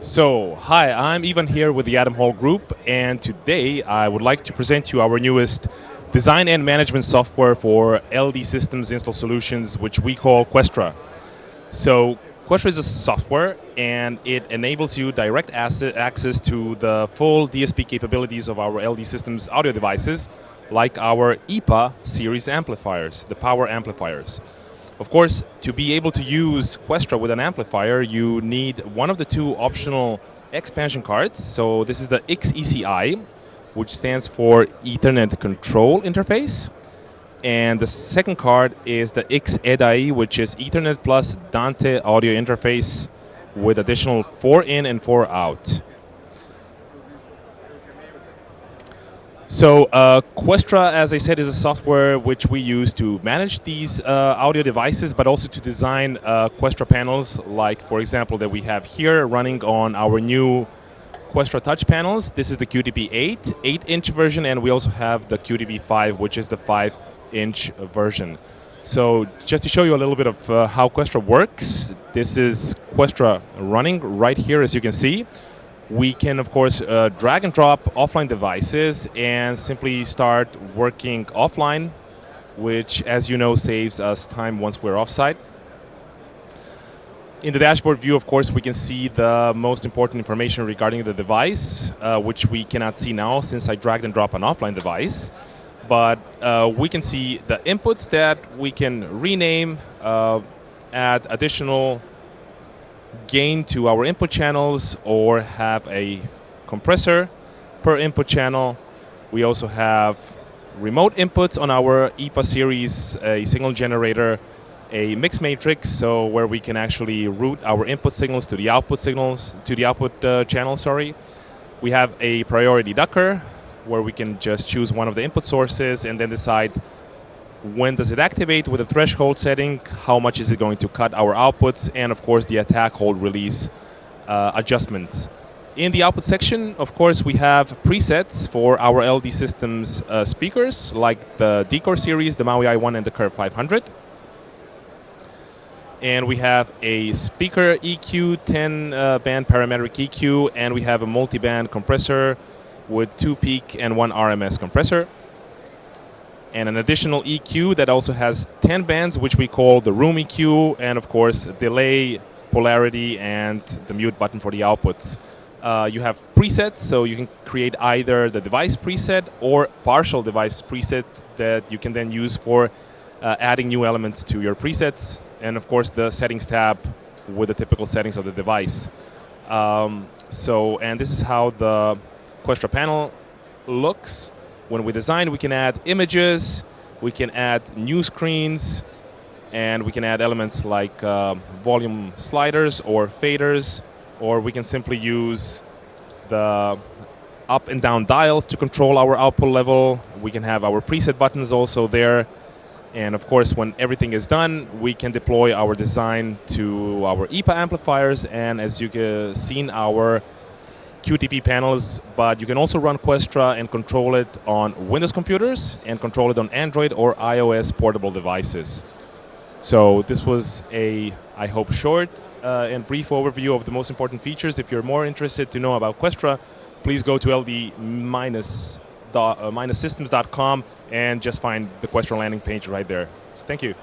Hi, I'm Ivan here with the Adam Hall Group, and today I would like to present to you our newest design and management software for LD systems install solutions, which we call Questra. Questra is a software, and it enables you direct access to the full DSP capabilities of our LD systems audio devices, like our IPA series amplifiers, the power amplifiers. Of course, to be able to use Questra with an amplifier, you need one of the two optional expansion cards. So this is the XECI, which stands for Ethernet Control Interface. And the second card is the XEDI, which is Ethernet plus Dante audio interface with additional 4 in and 4 out. Questra, as I said, is a software which we use to manage these audio devices, but also to design Questra panels, like, for example, that we have here running on our new Questra touch panels. This is the QTP 8-inch version, and we also have the QTP 5, which is the 5-inch version. So just to show you a little bit of how Questra works, this is Questra running right here, as you can see. We can, of course, drag and drop offline devices and simply start working offline, which, as you know, saves us time once we're offsite. In the dashboard view, of course, we can see the most important information regarding the device, which we cannot see now since I dragged and dropped an offline device. But we can see the inputs that we can rename, add additional gain to our input channels, or have a compressor per input channel. We also have remote inputs on our IPA series, a signal generator, a mix matrix, so where we can actually route our input signals to the output channel. We have a priority ducker, where we can just choose one of the input sources and then decide when does it activate with a threshold setting, how much is it going to cut our outputs, and of course the attack, hold, release adjustments. In the output section, of course, we have presets for our LD systems speakers, like the Decor series, the Maui i1 and the Curve 500. And we have a speaker EQ, 10-band parametric EQ, and we have a multi-band compressor with 2 peak and 1 RMS compressor. And an additional EQ that also has 10 bands, which we call the room EQ, and of course delay, polarity, and the mute button for the outputs. You have presets, so you can create either the device preset or partial device presets that you can then use for adding new elements to your presets, and of course the settings tab with the typical settings of the device. And this is how the Questra panel looks. When we design, we can add images, we can add new screens, and we can add elements like volume sliders or faders, or we can simply use the up and down dials to control our output level. We can have our preset buttons also there. And of course, when everything is done, we can deploy our design to our IPA amplifiers, and as you can see, our QTP panels, but you can also run Questra and control it on Windows computers and control it on Android or iOS portable devices. So this was a, I hope, short and brief overview of the most important features. If you're more interested to know about Questra, please go to ld-systems.com and just find the Questra landing page right there. So thank you.